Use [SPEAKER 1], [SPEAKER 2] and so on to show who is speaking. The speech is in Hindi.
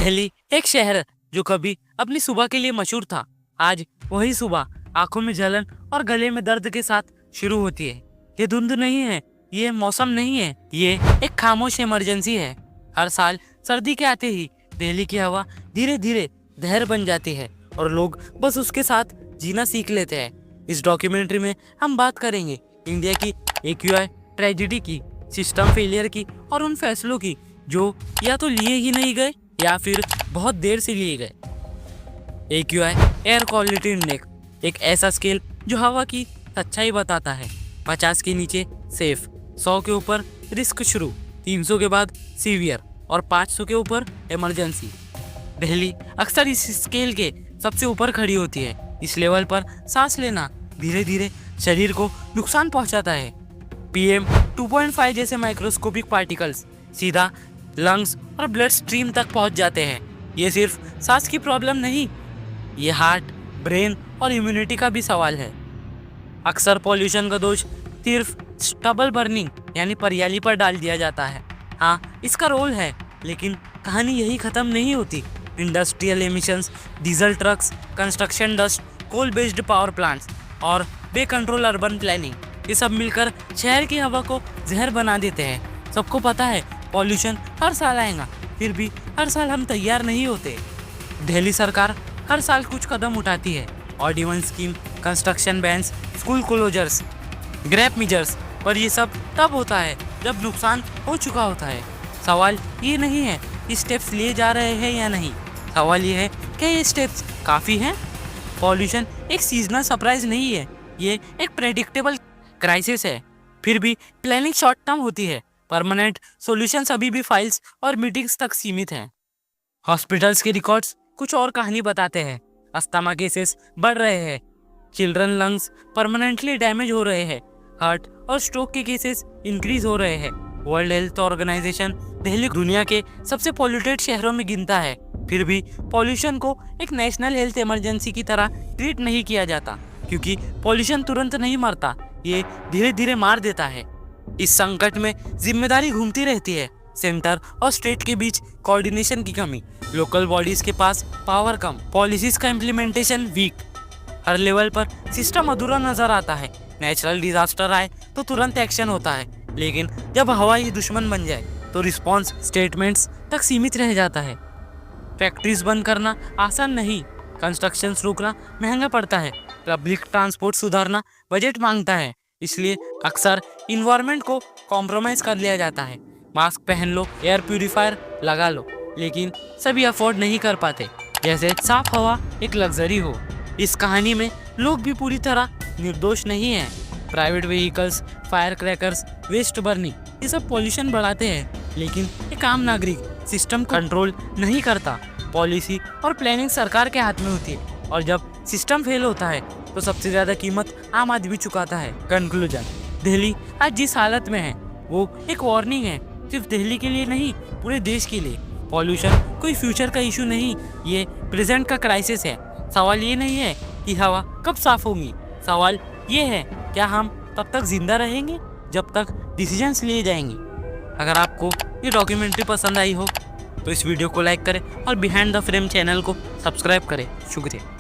[SPEAKER 1] दिल्ली एक शहर जो कभी अपनी सुबह के लिए मशहूर था, आज वही सुबह आंखों में जलन और गले में दर्द के साथ शुरू होती है। ये धुंध नहीं है, ये मौसम नहीं है, ये एक खामोश इमरजेंसी है। हर साल सर्दी के आते ही दिल्ली की हवा धीरे धीरे जहर बन जाती है और लोग बस उसके साथ जीना सीख लेते हैं। इस डॉक्यूमेंट्री में हम बात करेंगे इंडिया की एक्यूआई ट्रेजिडी की, सिस्टम फेलियर की और उन फैसलों की जो या तो लिए ही नहीं गए या फिर बहुत देर से लिए गए। एक्यूआई एयर क्वालिटी इंडेक्स एक ऐसा स्केल जो हवा की सच्चाई बताता है। 50 के नीचे सेफ, 100 के ऊपर रिस्क शुरू, 300 के बाद सीवियर और 500 के ऊपर इमरजेंसी। दिल्ली अक्सर इस स्केल के सबसे ऊपर खड़ी होती है। इस लेवल पर सांस लेना धीरे धीरे शरीर को नुकसान पहुंचाता है। PM 2.5 जैसे माइक्रोस्कोपिक पार्टिकल्स सीधा लंग्स और ब्लड स्ट्रीम तक पहुंच जाते हैं। ये सिर्फ सांस की प्रॉब्लम नहीं, ये हार्ट, ब्रेन और इम्यूनिटी का भी सवाल है। अक्सर पॉल्यूशन का दोष सिर्फ स्टबल बर्निंग यानी परियाली पर डाल दिया जाता है। हाँ, इसका रोल है, लेकिन कहानी यही खत्म नहीं होती। Industrial emissions, diesel trucks, construction dust, coal based power plants और बेकंट्रोल अर्बन प्लानिंग, ये सब मिलकर शहर की हवा को जहर बना देते हैं। सबको पता है पॉल्यूशन हर साल आएगा, फिर भी हर साल हम तैयार नहीं होते। दिल्ली सरकार हर साल कुछ कदम उठाती है, odd even scheme, construction bans, school closures, grab measures, पर ये सब तब होता है जब नुकसान हो चुका होता है। सवाल ये नहीं है कि स्टेप्स लिए जा रहे हैं या नहीं, सवाल ये है कि ये स्टेप्स काफ़ी हैं। पॉल्यूशन एक सीजनल सरप्राइज नहीं है, ये एक प्रेडिक्टेबल क्राइसिस है। फिर भी प्लानिंग शॉर्ट टर्म होती है, परमानेंट सॉल्यूशंस अभी भी फाइल्स और मीटिंग्स तक सीमित हैं। हॉस्पिटल्स के रिकॉर्ड्स कुछ और कहानी बताते हैं। अस्थमा केसेस बढ़ रहे हैं, चिल्ड्रन लंग्स परमानेंटली डैमेज हो रहे हैं, हार्ट और स्ट्रोक के केसेस इंक्रीज हो रहे हैं। वर्ल्ड हेल्थ ऑर्गेनाइजेशन दिल्ली दुनिया के सबसे पॉल्यूटेड शहरों में गिनता है, फिर भी पॉल्यूशन को एक नेशनल हेल्थ इमरजेंसी की तरह ट्रीट नहीं किया जाता, क्योंकि पॉल्यूशन तुरंत नहीं मरता, ये धीरे धीरे मार देता है। इस संकट में जिम्मेदारी घूमती रहती है। सेंटर और स्टेट के बीच कोऑर्डिनेशन की कमी, लोकल बॉडीज के पास पावर कम, पॉलिसीज का इम्प्लीमेंटेशन वीक, हर लेवल पर सिस्टम अधूरा नजर आता है। नेचुरल डिजास्टर आए तो तुरंत एक्शन होता है, लेकिन जब हवा ही दुश्मन बन जाए तो रिस्पॉन्स स्टेटमेंट्स तक सीमित रह जाता है। फैक्ट्रीज बंद करना आसान नहीं, कंस्ट्रक्शन रोकना महंगा पड़ता है, पब्लिक ट्रांसपोर्ट सुधारना बजट मांगता है, इसलिए अक्सर इन्वायरमेंट को कॉम्प्रोमाइज कर लिया जाता है। मास्क पहन लो, एयर प्यूरिफायर लगा लो, लेकिन सभी अफोर्ड नहीं कर पाते, जैसे साफ हवा एक लग्जरी हो। इस कहानी में लोग भी पूरी तरह निर्दोष नहीं हैं। Private vehicles, fire crackers, waste burning, ये सब पॉल्यूशन बढ़ाते हैं, लेकिन एक आम नागरिक सिस्टम कंट्रोल नहीं करता। पॉलिसी और प्लानिंग सरकार के हाथ में होती है, और जब सिस्टम फेल होता है तो सबसे ज़्यादा कीमत आम आदमी चुकाता है। कंक्लूजन, दिल्ली आज जिस हालत में है वो एक वार्निंग है, सिर्फ दिल्ली के लिए नहीं, पूरे देश के लिए। पॉल्यूशन कोई फ्यूचर का इशू नहीं, ये प्रेजेंट का क्राइसिस है। सवाल ये नहीं है कि हवा कब साफ होगी, सवाल ये है क्या हम तब तक जिंदा रहेंगे जब तक डिसीजंस लिए जाएंगे। अगर आपको ये डॉक्यूमेंट्री पसंद आई हो तो इस वीडियो को लाइक करें और बिहाइंड द फ्रेम चैनल को सब्सक्राइब करें। शुक्रिया।